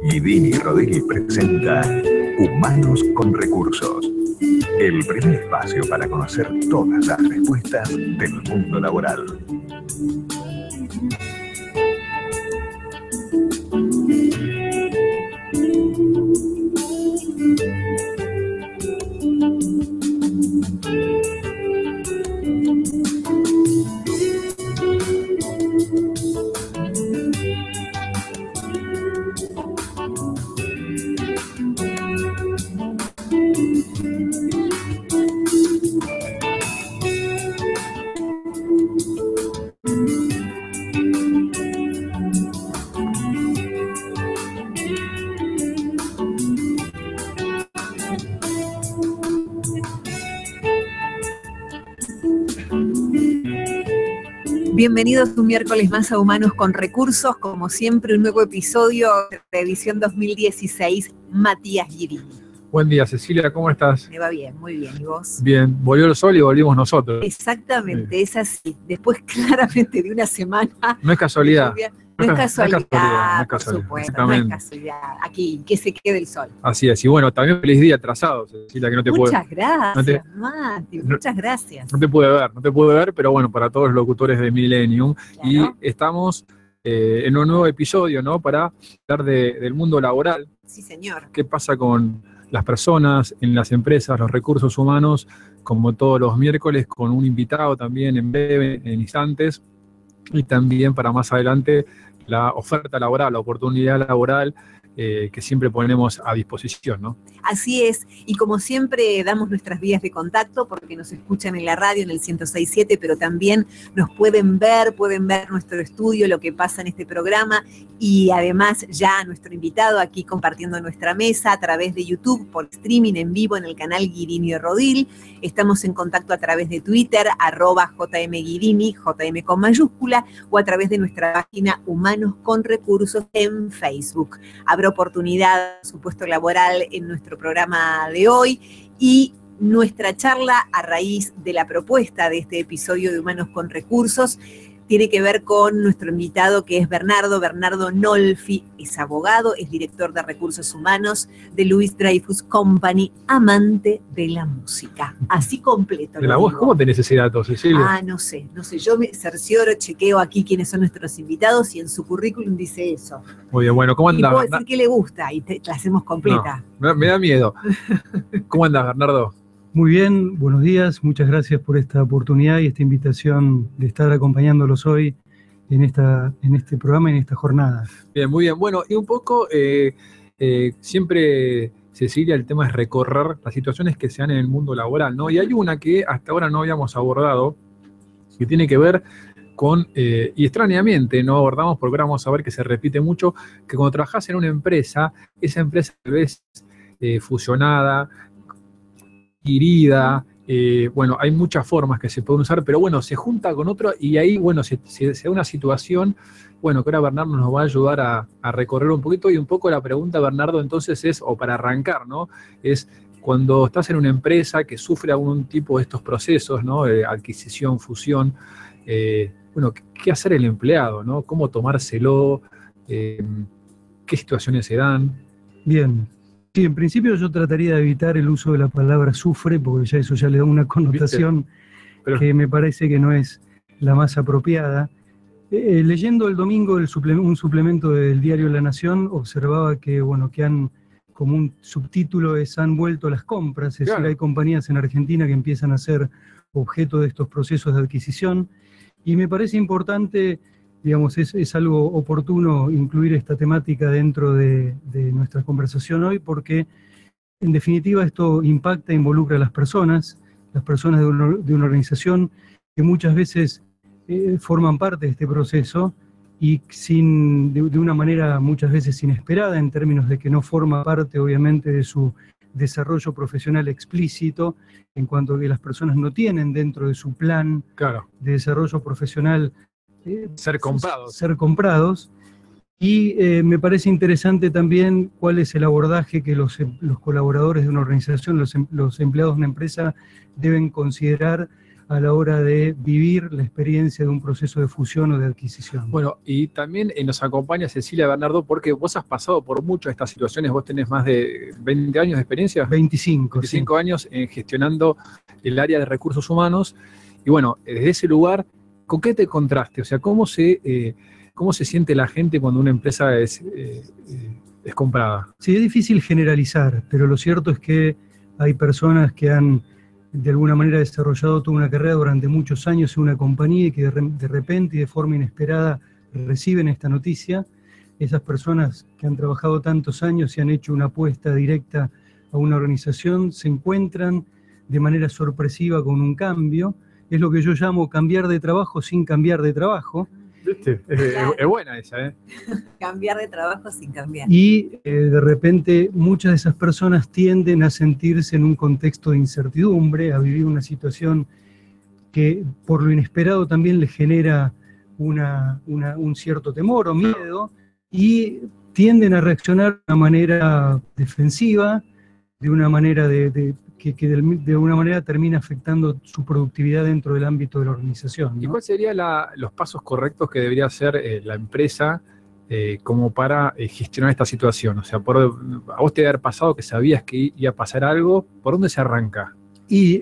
Guidini Rodríguez presenta Humanos con Recursos, el primer espacio para conocer todas las respuestas del mundo laboral. Bienvenidos un miércoles más a Humanos con Recursos, como siempre un nuevo episodio de edición 2016, Matías Guidini. Buen día, Cecilia, ¿cómo estás? Me va bien, muy bien, ¿y vos? Bien, volvió el sol y volvimos nosotros. Exactamente, sí. Es así. Después claramente de una semana... No es casualidad. No es casualidad, por supuesto, no es casualidad. Aquí, que se quede el sol. Así es, y bueno, también feliz día atrasado, Cecilia, que no te pude... Muchas gracias, Mati, muchas gracias. No te pude ver, pero bueno, para todos los locutores de Millennium. Claro. Y estamos en un nuevo episodio, ¿no? Para hablar del mundo laboral. Sí, señor. ¿Qué pasa con las personas, en las empresas, los recursos humanos? Como todos los miércoles, con un invitado también en breve, en instantes. Y también para más adelante la oferta laboral, la oportunidad laboral que siempre ponemos a disposición, ¿no? Así es, y como siempre damos nuestras vías de contacto porque nos escuchan en la radio en el 106.7, pero también nos pueden ver nuestro estudio, lo que pasa en este programa, y además ya nuestro invitado aquí compartiendo nuestra mesa a través de YouTube, por streaming en vivo en el canal Guidini Rodil. Estamos en contacto a través de Twitter, @JMGuidini, JM con mayúscula, o a través de nuestra página Humanos con Recursos en Facebook. Habrá oportunidad, por supuesto, laboral en nuestro programa de hoy, y nuestra charla a raíz de la propuesta de este episodio de Humanos con Recursos tiene que ver con nuestro invitado, que es Bernardo Nolfi. Es abogado, es director de Recursos Humanos de Louis Dreyfus Company, amante de la música. Así completo. ¿De la voz? ¿Cómo tenés ese dato, Cecilia? No sé. Yo me cercioro, chequeo aquí quiénes son nuestros invitados y en su currículum dice eso. Muy bien, bueno, ¿cómo andás? Y puedo decir que le gusta y la hacemos completa. No, me da miedo. ¿Cómo andás, Bernardo? Muy bien, buenos días, muchas gracias por esta oportunidad y esta invitación de estar acompañándolos hoy en este programa, en esta jornada. Bien, muy bien. Bueno, y un poco, siempre, Cecilia, el tema es recorrer las situaciones que se dan en el mundo laboral, ¿no? Y hay una que hasta ahora no habíamos abordado, que tiene que ver con, y extrañamente no abordamos porque ahora vamos a ver que se repite mucho, que cuando trabajás en una empresa, esa empresa tal vez fusionada, adquirida, bueno, hay muchas formas que se pueden usar, pero bueno, se junta con otro y ahí, bueno, se da una situación, bueno, que ahora Bernardo nos va a ayudar a recorrer un poquito, y un poco la pregunta, Bernardo, entonces es, o para arrancar, ¿no? Es cuando estás en una empresa que sufre algún tipo de estos procesos, ¿no? Adquisición, fusión, bueno, ¿qué hacer el empleado, ¿no? ¿Cómo tomárselo? ¿Qué situaciones se dan? Bien. Sí, en principio yo trataría de evitar el uso de la palabra sufre, porque ya eso ya le da una connotación que me parece que no es la más apropiada. Leyendo el domingo un suplemento del diario La Nación, observaba que, bueno, que como un subtítulo han vuelto las compras, es decir, hay compañías en Argentina que empiezan a ser objeto de estos procesos de adquisición, y me parece importante, digamos, es algo oportuno incluir esta temática dentro de nuestra conversación hoy, porque en definitiva esto impacta e involucra a las personas de una organización que muchas veces forman parte de este proceso y de una manera muchas veces inesperada, en términos de que no forma parte obviamente de su desarrollo profesional explícito, en cuanto a que las personas no tienen dentro de su plan de desarrollo profesional ser comprados, y me parece interesante también cuál es el abordaje que los colaboradores de una organización, los empleados de una empresa deben considerar a la hora de vivir la experiencia de un proceso de fusión o de adquisición. Bueno, y también nos acompaña Cecilia Bernardo, porque vos has pasado por muchas de estas situaciones, vos tenés más de 20 años de experiencia. 25 sí. Años gestionando el área de recursos humanos, y bueno, desde ese lugar, ¿con qué te encontraste? O sea, ¿cómo se siente la gente cuando una empresa es comprada? Sí, es difícil generalizar, pero lo cierto es que hay personas que han de alguna manera desarrollado toda una carrera durante muchos años en una compañía y que de repente y de forma inesperada reciben esta noticia. Esas personas que han trabajado tantos años y han hecho una apuesta directa a una organización se encuentran de manera sorpresiva con un cambio. Es lo que yo llamo cambiar de trabajo sin cambiar de trabajo. ¿Viste? Es buena esa, ¿eh? Cambiar de trabajo sin cambiar. Y de repente muchas de esas personas tienden a sentirse en un contexto de incertidumbre, a vivir una situación que por lo inesperado también les genera un cierto temor o miedo, y tienden a reaccionar de una manera defensiva, de una manera que de alguna manera termina afectando su productividad dentro del ámbito de la organización, ¿no? ¿Y cuáles serían los pasos correctos que debería hacer la empresa como para gestionar esta situación? O sea, a vos te debe haber pasado que sabías que iba a pasar algo, ¿por dónde se arranca? Y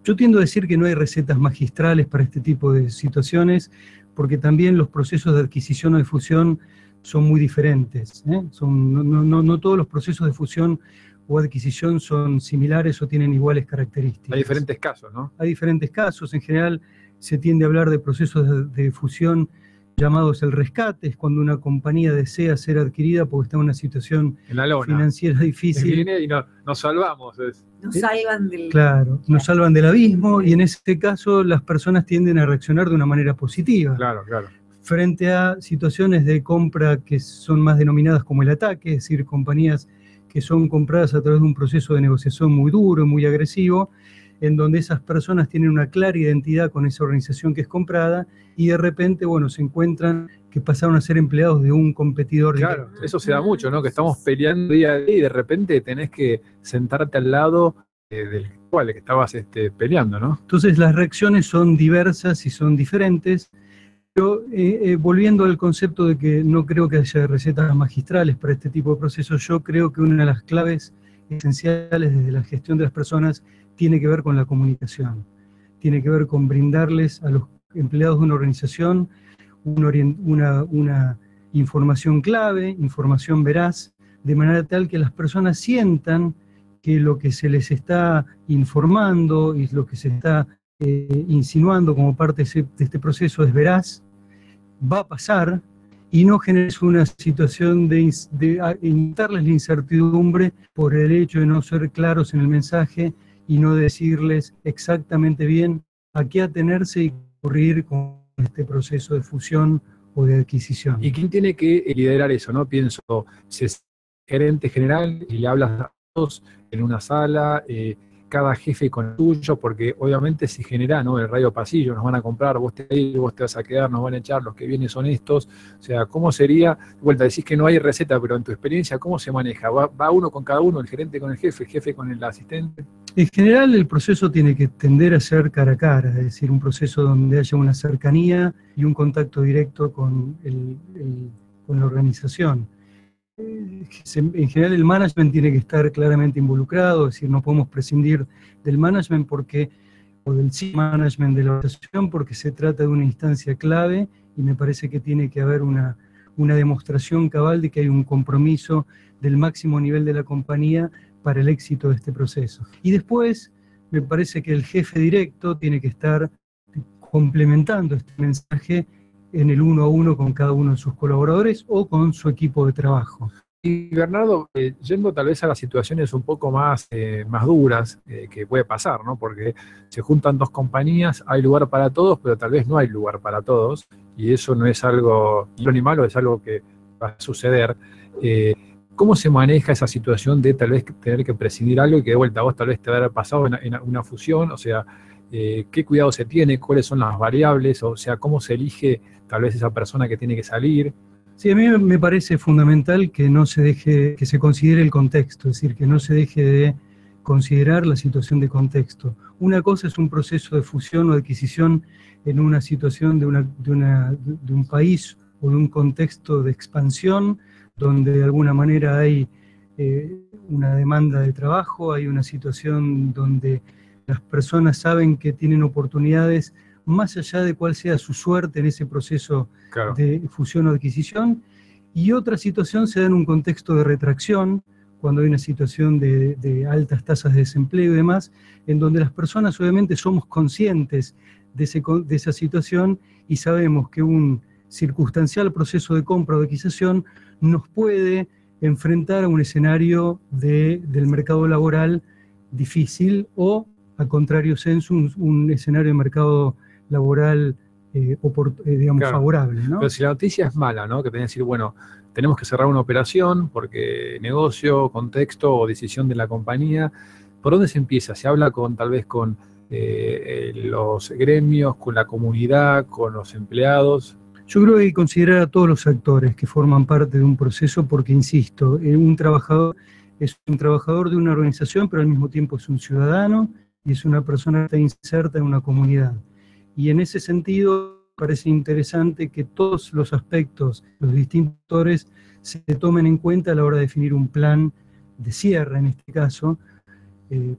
yo tiendo a decir que no hay recetas magistrales para este tipo de situaciones, porque también los procesos de adquisición o de fusión son muy diferentes, ¿eh? No todos los procesos de fusión o adquisición son similares o tienen iguales características. Hay diferentes casos, ¿no? Hay diferentes casos. En general se tiende a hablar de procesos de fusión llamados el rescate, es cuando una compañía desea ser adquirida porque está en una situación financiera difícil. Viene y nos salvamos. Nos salvan del... Claro, nos salvan del abismo, y en este caso las personas tienden a reaccionar de una manera positiva. Claro. Frente a situaciones de compra que son más denominadas como el ataque, es decir, compañías que son compradas a través de un proceso de negociación muy duro, muy agresivo, en donde esas personas tienen una clara identidad con esa organización que es comprada y de repente, bueno, se encuentran que pasaron a ser empleados de un competidor. Claro, directo. eso se da mucho, ¿no? Que estamos peleando día a día y de repente tenés que sentarte al lado del cual que estabas peleando, ¿no? Entonces las reacciones son diversas y son diferentes. Pero volviendo al concepto de que no creo que haya recetas magistrales para este tipo de procesos, yo creo que una de las claves esenciales desde la gestión de las personas tiene que ver con la comunicación. Tiene que ver con brindarles a los empleados de una organización una información clave, información veraz, de manera tal que las personas sientan que lo que se les está informando y lo que se está insinuando como parte de este proceso es veraz, va a pasar, y no generes una situación de invitarles la incertidumbre por el hecho de no ser claros en el mensaje y no decirles exactamente bien a qué atenerse y ocurrir con este proceso de fusión o de adquisición. ¿Y quién tiene que liderar eso, no? Pienso, si es gerente general y le hablas a todos en una sala, cada jefe con el tuyo, porque obviamente se genera, ¿no? El radio pasillo, nos van a comprar, vos te vas a quedar, nos van a echar, los que vienen son estos. O sea, ¿cómo sería? De vuelta, decís que no hay receta, pero en tu experiencia, ¿cómo se maneja? ¿Va uno con cada uno, el gerente con el jefe con el asistente? En general el proceso tiene que tender a ser cara a cara, es decir, un proceso donde haya una cercanía y un contacto directo con la organización. En general el management tiene que estar claramente involucrado, es decir, no podemos prescindir del management o del management de la organización, porque se trata de una instancia clave y me parece que tiene que haber una demostración cabal de que hay un compromiso del máximo nivel de la compañía para el éxito de este proceso. Y después me parece que el jefe directo tiene que estar complementando este mensaje en el uno a uno con cada uno de sus colaboradores o con su equipo de trabajo. Y Bernardo, yendo tal vez a las situaciones un poco más duras que puede pasar, ¿no? Porque se juntan dos compañías, hay lugar para todos, pero tal vez no hay lugar para todos, y eso no es algo ni malo, es algo que va a suceder. ¿Cómo se maneja esa situación de tal vez tener que prescindir algo y que de vuelta a vos tal vez te haya pasado en una fusión? O sea, ¿qué cuidado se tiene? ¿Cuáles son las variables? O sea, ¿cómo se elige tal vez esa persona que tiene que salir? Sí, a mí me parece fundamental que no se deje, que se considere el contexto, es decir, que no se deje de considerar la situación de contexto. Una cosa es un proceso de fusión o de adquisición en una situación de un país o de un contexto de expansión, donde de alguna manera hay una demanda de trabajo, hay una situación donde las personas saben que tienen oportunidades más allá de cuál sea su suerte en ese proceso de fusión o adquisición, y otra situación se da en un contexto de retracción, cuando hay una situación de altas tasas de desempleo y demás, en donde las personas obviamente somos conscientes de esa situación y sabemos que un circunstancial proceso de compra o de adquisición nos puede enfrentar a un escenario del mercado laboral difícil o, a contrario sensu, un escenario de mercado laboral favorable, ¿no? Pero si la noticia es mala, ¿no? Que tenés que decir, bueno, tenemos que cerrar una operación porque negocio, contexto o decisión de la compañía, ¿por dónde se empieza? ¿Se habla tal vez con los gremios, con la comunidad, con los empleados? Yo creo que hay que considerar a todos los actores que forman parte de un proceso porque, insisto, un trabajador es un trabajador de una organización, pero al mismo tiempo es un ciudadano y es una persona que está inserta en una comunidad. Y en ese sentido, parece interesante que todos los aspectos, los distintos actores, se tomen en cuenta a la hora de definir un plan de cierre, en este caso,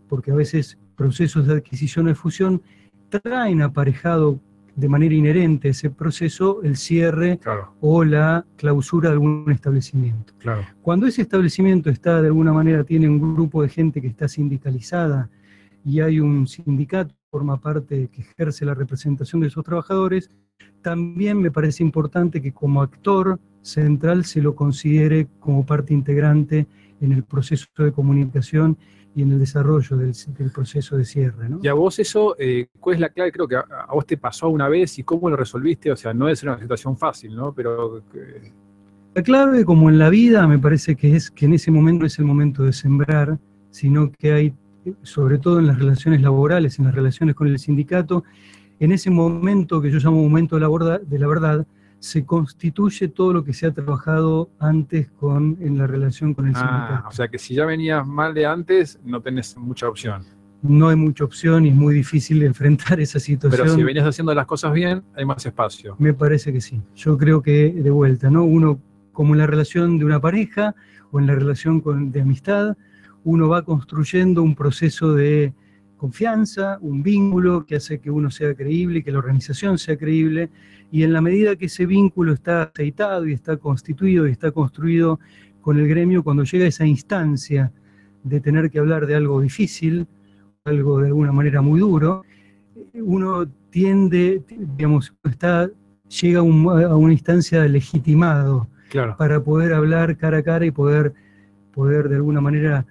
porque a veces procesos de adquisición o de fusión traen aparejado de manera inherente a ese proceso el cierre o la clausura de algún establecimiento. Cuando ese establecimiento está, de alguna manera, tiene un grupo de gente que está sindicalizada y hay un sindicato que forma parte, que ejerce la representación de esos trabajadores, también me parece importante que como actor central se lo considere como parte integrante en el proceso de comunicación y en el desarrollo del proceso de cierre, ¿no? Y a vos eso, ¿cuál es la clave? Creo que a vos te pasó una vez y cómo lo resolviste, o sea, no es una situación fácil, ¿no? Pero... La clave, como en la vida, me parece que es que en ese momento no es el momento de sembrar, sino que hay, sobre todo en las relaciones laborales, en las relaciones con el sindicato, en ese momento que yo llamo momento de la verdad, se constituye todo lo que se ha trabajado antes en la relación con el sindicato. O sea que si ya venías mal de antes, no tenés mucha opción. No hay mucha opción y es muy difícil enfrentar esa situación. Pero si venías haciendo las cosas bien, hay más espacio. Me parece que sí. Yo creo que, de vuelta, ¿no? Uno, como en la relación de una pareja o en la relación de amistad, uno va construyendo un proceso de confianza, un vínculo que hace que uno sea creíble, que la organización sea creíble, y en la medida que ese vínculo está aceitado y está constituido y está construido con el gremio, cuando llega a esa instancia de tener que hablar de algo difícil, algo de alguna manera muy duro, uno tiende, digamos, llega a una instancia de legitimado para poder hablar cara a cara y poder de alguna manera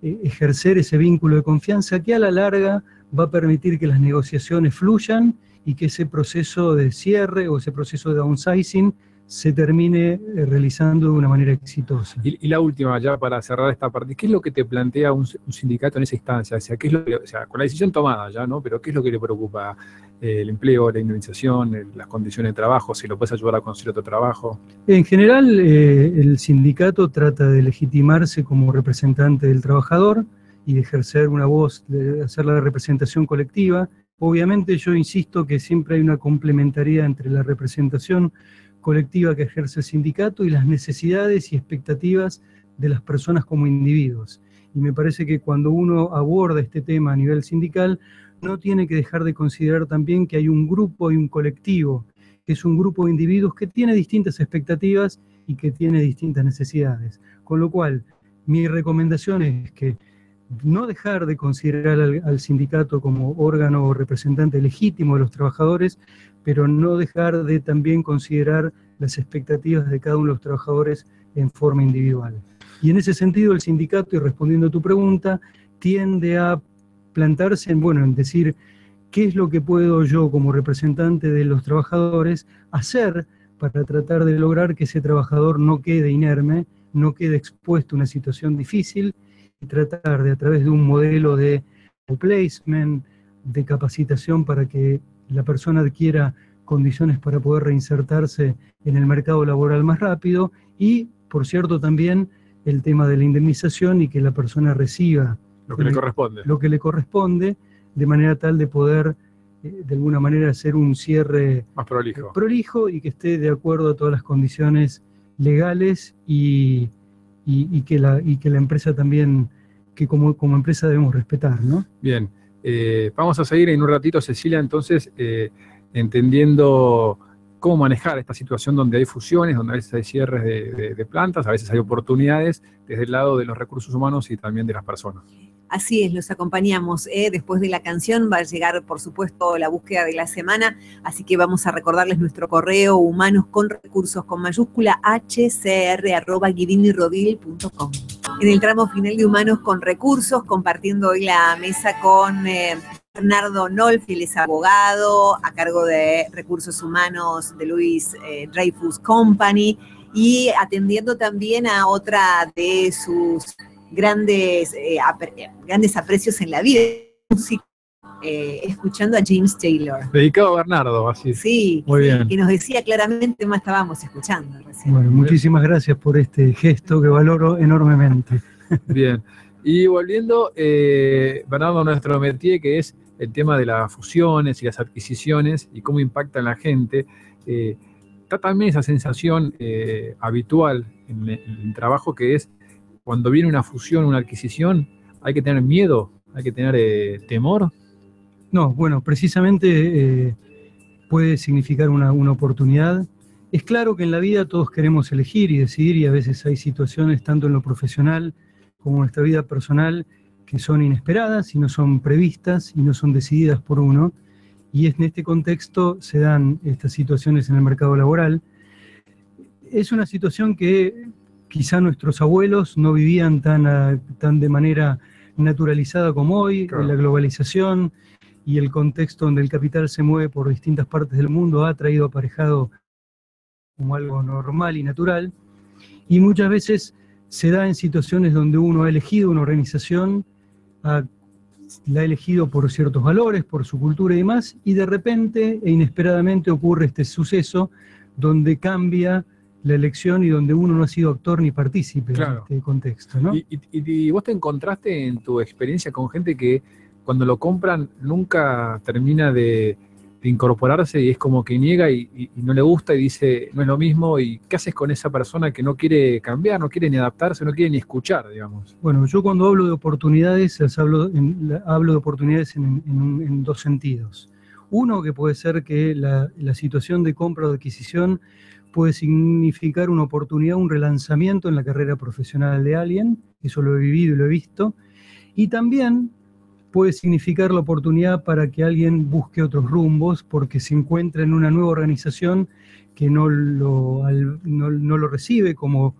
ejercer ese vínculo de confianza que a la larga va a permitir que las negociaciones fluyan y que ese proceso de cierre o ese proceso de downsizing se termine realizando de una manera exitosa. Y la última, ya para cerrar esta parte, ¿qué es lo que te plantea un sindicato en esa instancia? O sea, ¿qué es con la decisión tomada ya, ¿no? Pero ¿qué es lo que le preocupa? El empleo, la indemnización, las condiciones de trabajo, si lo puedes ayudar a conseguir otro trabajo. En general, el sindicato trata de legitimarse como representante del trabajador y de ejercer una voz, de hacer la representación colectiva. Obviamente yo insisto que siempre hay una complementariedad entre la representación colectiva que ejerce el sindicato y las necesidades y expectativas de las personas como individuos. Y me parece que cuando uno aborda este tema a nivel sindical, no tiene que dejar de considerar también que hay un grupo y un colectivo, que es un grupo de individuos que tiene distintas expectativas y que tiene distintas necesidades. Con lo cual, mi recomendación es que no dejar de considerar al sindicato como órgano o representante legítimo de los trabajadores, pero no dejar de también considerar las expectativas de cada uno de los trabajadores en forma individual. Y en ese sentido, el sindicato, y respondiendo a tu pregunta, tiende a plantarse en decir qué es lo que puedo yo como representante de los trabajadores hacer para tratar de lograr que ese trabajador no quede inerme, no quede expuesto a una situación difícil, y tratar de, a través de un modelo de placement, de capacitación para que la persona adquiera condiciones para poder reinsertarse en el mercado laboral más rápido y, por cierto, también el tema de la indemnización y que la persona reciba lo que le corresponde. Lo que le corresponde, de manera tal de poder, de alguna manera, hacer un cierre más prolijo y que esté de acuerdo a todas las condiciones legales y que la empresa también, que como empresa debemos respetar, ¿no? Bien, vamos a seguir en un ratito, Cecilia, entonces, entendiendo cómo manejar esta situación donde hay fusiones, donde a veces hay cierres de plantas, a veces hay oportunidades desde el lado de los recursos humanos y también de las personas. Así es, los acompañamos. Después de la canción va a llegar, por supuesto, la búsqueda de la semana, así que vamos a recordarles nuestro correo humanosconrecursos con mayúscula hcr@guidinirodil.com. En el tramo final de Humanos con Recursos, compartiendo hoy la mesa con Bernardo Nolfi, él es abogado a cargo de Recursos Humanos de Louis Dreyfus Company y atendiendo también a otra de sus grandes aprecios en la vida, música, escuchando a James Taylor. Dedicado a Bernardo, así. Sí, muy bien. Que nos decía claramente más estábamos escuchando recién. Bueno, muchísimas gracias por este gesto que valoro enormemente. Bien, y volviendo, Bernardo, a nuestro métier, que es el tema de las fusiones y las adquisiciones y cómo impacta en la gente, está también esa sensación habitual en el trabajo, que es cuando viene una fusión, una adquisición, ¿hay que tener miedo? ¿Hay que tener temor? No, bueno, precisamente puede significar una oportunidad. Es claro que en la vida todos queremos elegir y decidir, y a veces hay situaciones, tanto en lo profesional como en nuestra vida personal, que son inesperadas y no son previstas y no son decididas por uno. Y en este contexto se dan estas situaciones en el mercado laboral. Es una situación que quizá nuestros abuelos no vivían tan de manera naturalizada como hoy. Claro. La globalización y el contexto donde el capital se mueve por distintas partes del mundo ha traído aparejado como algo normal y natural, y muchas veces se da en situaciones donde uno ha elegido una organización, la ha elegido por ciertos valores, por su cultura y demás, y de repente e inesperadamente ocurre este suceso donde cambia la elección y donde uno no ha sido actor ni partícipe. Claro. En este contexto, ¿no? ¿Y vos te encontraste en tu experiencia con gente que cuando lo compran nunca termina de incorporarse y es como que niega y no le gusta y dice no es lo mismo? ¿Y qué haces con esa persona que no quiere cambiar, no quiere ni adaptarse, no quiere ni escuchar, digamos? Bueno, yo cuando hablo de oportunidades, hablo de oportunidades en dos sentidos. Uno, que puede ser que la situación de compra o de adquisición puede significar una oportunidad, un relanzamiento en la carrera profesional de alguien, eso lo he vivido y lo he visto, y también puede significar la oportunidad para que alguien busque otros rumbos porque se encuentra en una nueva organización que no lo recibe como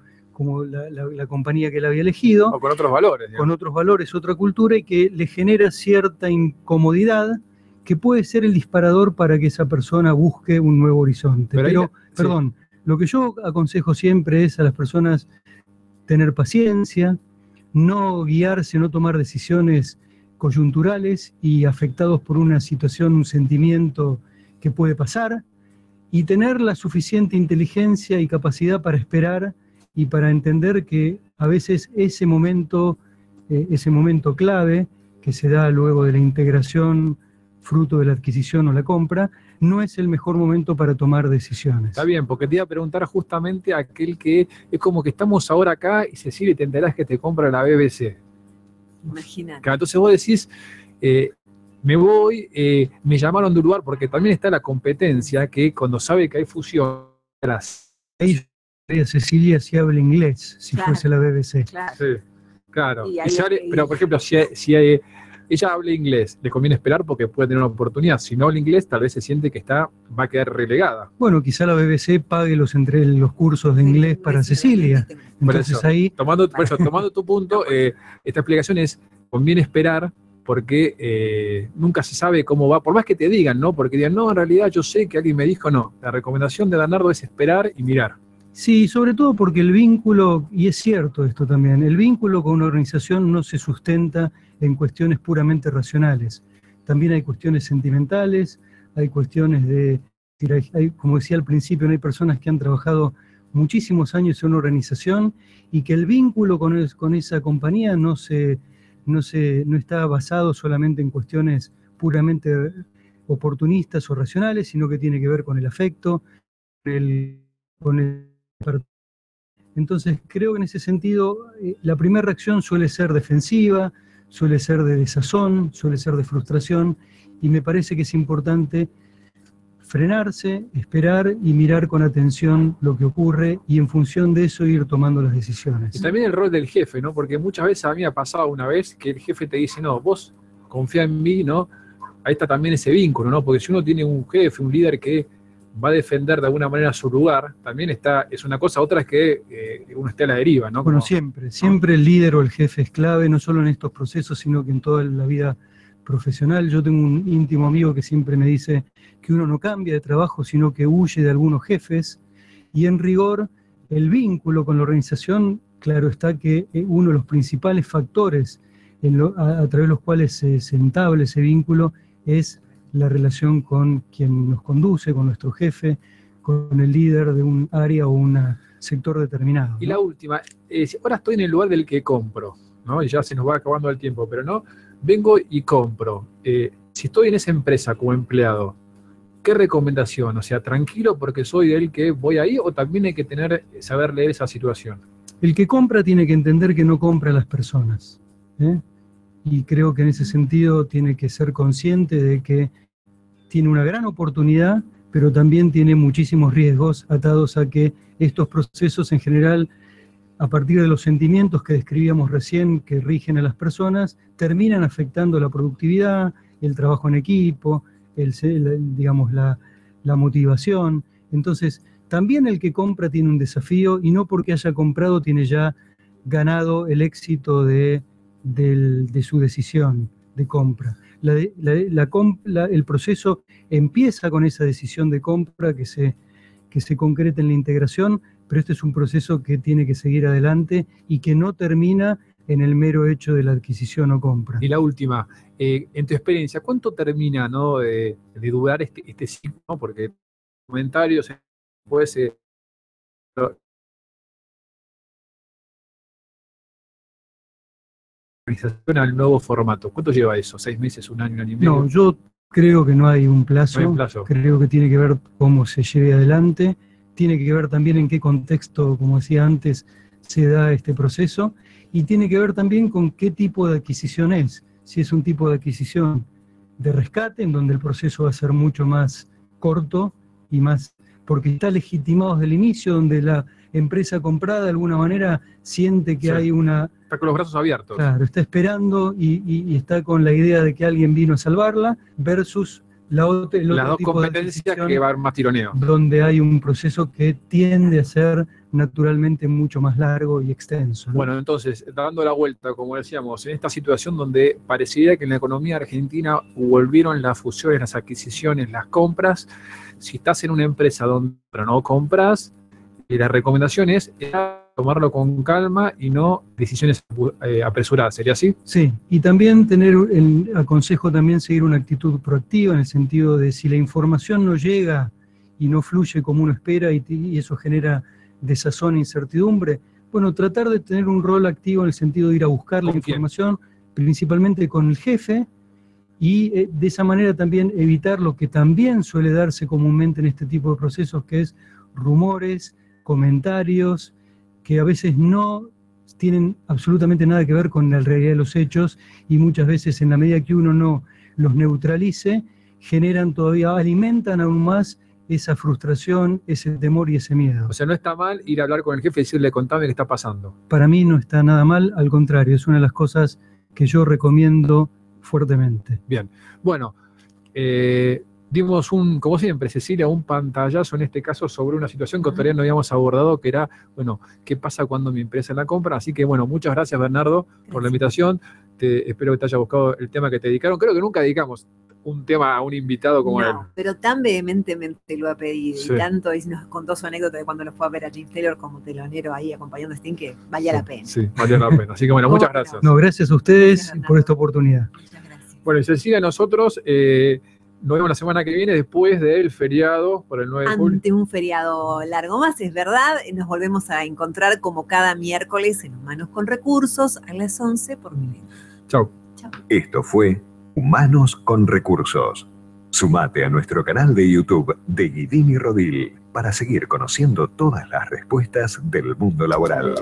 la compañía que él había elegido. O con otros valores. Con otros valores, otra cultura, y que le genera cierta incomodidad que puede ser el disparador para que esa persona busque un nuevo horizonte. Pero perdón, lo que yo aconsejo siempre es a las personas tener paciencia, no guiarse, no tomar decisiones coyunturales y afectados por una situación, un sentimiento que puede pasar, y tener la suficiente inteligencia y capacidad para esperar y para entender que a veces ese momento clave que se da luego de la integración, fruto de la adquisición o la compra, no es el mejor momento para tomar decisiones. Está bien, porque te iba a preguntar justamente a aquel que es como que estamos ahora acá y Cecilia, te enterás que te compra la BBC. Imagínate. Entonces vos decís, me voy, me llamaron de un lugar, porque también está la competencia que cuando sabe que hay fusión. Ahí Cecilia si habla inglés, si fuese la BBC. Claro. Sí, claro. Pero por ejemplo, si ella habla inglés, le conviene esperar porque puede tener una oportunidad. Si no habla inglés, tal vez se siente que va a quedar relegada. Bueno, quizá la BBC pague los cursos de inglés para Cecilia. Entonces eso, ahí... tomando tu punto, esta explicación es, conviene esperar porque nunca se sabe cómo va, por más que te digan, ¿no? Porque digan, no, en realidad yo sé que alguien me dijo, no. La recomendación de Bernardo es esperar y mirar. Sí, sobre todo porque el vínculo, y es cierto esto también, el vínculo con una organización no se sustenta en cuestiones puramente racionales. También hay cuestiones sentimentales, hay cuestiones como decía al principio, hay personas que han trabajado muchísimos años en una organización y que el vínculo con esa compañía no está basado solamente en cuestiones puramente oportunistas o racionales, sino que tiene que ver con el afecto, con el. Entonces creo que en ese sentido la primera reacción suele ser defensiva, suele ser de desazón, suele ser de frustración, y me parece que es importante frenarse, esperar y mirar con atención lo que ocurre y en función de eso ir tomando las decisiones. Y también el rol del jefe, ¿no? Porque muchas veces a mí me ha pasado una vez que el jefe te dice, no, vos confía en mí, ¿no? Ahí está también ese vínculo, ¿no? Porque si uno tiene un jefe, un líder que va a defender de alguna manera su lugar, también es una cosa, otra es que uno esté a la deriva, ¿no? Bueno, siempre el líder o el jefe es clave, no solo en estos procesos, sino que en toda la vida profesional. Yo tengo un íntimo amigo que siempre me dice que uno no cambia de trabajo, sino que huye de algunos jefes, y en rigor el vínculo con la organización, claro está que uno de los principales factores a través de los cuales se entable ese vínculo es la relación con quien nos conduce, con nuestro jefe, con el líder de un área o un sector determinado, ¿no? Y la última, ahora estoy en el lugar del que compro, ¿no? Y ya se nos va acabando el tiempo, pero no, vengo y compro. Si estoy en esa empresa como empleado, ¿qué recomendación? O sea, tranquilo porque soy el que voy ahí, o también hay que saber leer esa situación. El que compra tiene que entender que no compra a las personas, ¿eh? Y creo que en ese sentido tiene que ser consciente de que tiene una gran oportunidad, pero también tiene muchísimos riesgos atados a que estos procesos en general, a partir de los sentimientos que describíamos recién que rigen a las personas, terminan afectando la productividad, el trabajo en equipo, digamos, la motivación. Entonces, también el que compra tiene un desafío, y no porque haya comprado tiene ya ganado el éxito de su decisión de compra. El proceso empieza con esa decisión de compra que se concreta en la integración, pero este es un proceso que tiene que seguir adelante y que no termina en el mero hecho de la adquisición o compra. Y la última, en tu experiencia, ¿cuánto termina, ¿no, de durar este ciclo? ¿No? Porque comentarios puede ser organización al nuevo formato. ¿Cuánto lleva eso? ¿6 meses, un año y medio? No, yo creo que no hay un plazo. No hay un plazo. Creo que tiene que ver cómo se lleve adelante, tiene que ver también en qué contexto, como decía antes, se da este proceso, y tiene que ver también con qué tipo de adquisición es. Si es un tipo de adquisición de rescate, en donde el proceso va a ser mucho más corto y más, porque está legitimado desde el inicio, donde la empresa comprada de alguna manera siente que hay una... Está con los brazos abiertos. Claro, está esperando y está con la idea de que alguien vino a salvarla, versus las dos competencias que va a haber más tironeo. Donde hay un proceso que tiende a ser naturalmente mucho más largo y extenso, ¿no? Bueno, entonces, dando la vuelta, como decíamos, en esta situación donde parecería que en la economía argentina volvieron las fusiones, las adquisiciones, las compras, si estás en una empresa donde no compras, la recomendación es tomarlo con calma y no decisiones apresuradas. ¿Sería así? Sí, y también aconsejo también seguir una actitud proactiva, en el sentido de si la información no llega y no fluye como uno espera y eso genera desazón e incertidumbre, bueno, tratar de tener un rol activo en el sentido de ir a buscar la información, principalmente con el jefe, y de esa manera también evitar lo que también suele darse comúnmente en este tipo de procesos, que es rumores, comentarios, que a veces no tienen absolutamente nada que ver con la realidad de los hechos, y muchas veces en la medida que uno no los neutralice, alimentan aún más esa frustración, ese temor y ese miedo. O sea, no está mal ir a hablar con el jefe y decirle, contame qué está pasando. Para mí no está nada mal, al contrario, es una de las cosas que yo recomiendo fuertemente. Bien, bueno, dimos como siempre, Cecilia, un pantallazo en este caso sobre una situación que todavía no habíamos abordado, que era, bueno, ¿qué pasa cuando mi empresa la compra? Así que, bueno, muchas gracias, Bernardo, por la invitación. Espero que te haya buscado el tema que te dedicaron. Creo que nunca dedicamos un tema a un invitado como él. Pero tan vehementemente lo ha pedido, sí. Y tanto, y nos contó su anécdota de cuando lo fue a ver a James Taylor como telonero ahí acompañando a Sting, que valía la pena. Sí, valía la pena. Así que, bueno, muchas gracias. No, gracias a ustedes por esta oportunidad. Muchas gracias. Bueno, y Cecilia, nosotros nos vemos la semana que viene después del feriado por el 9 de julio. Ante un feriado largo más, es verdad. Nos volvemos a encontrar como cada miércoles en Humanos con Recursos a las 11 por Milenio. Chau. Esto fue Humanos con Recursos. Sumate a nuestro canal de YouTube de Guidín y Rodil para seguir conociendo todas las respuestas del mundo laboral.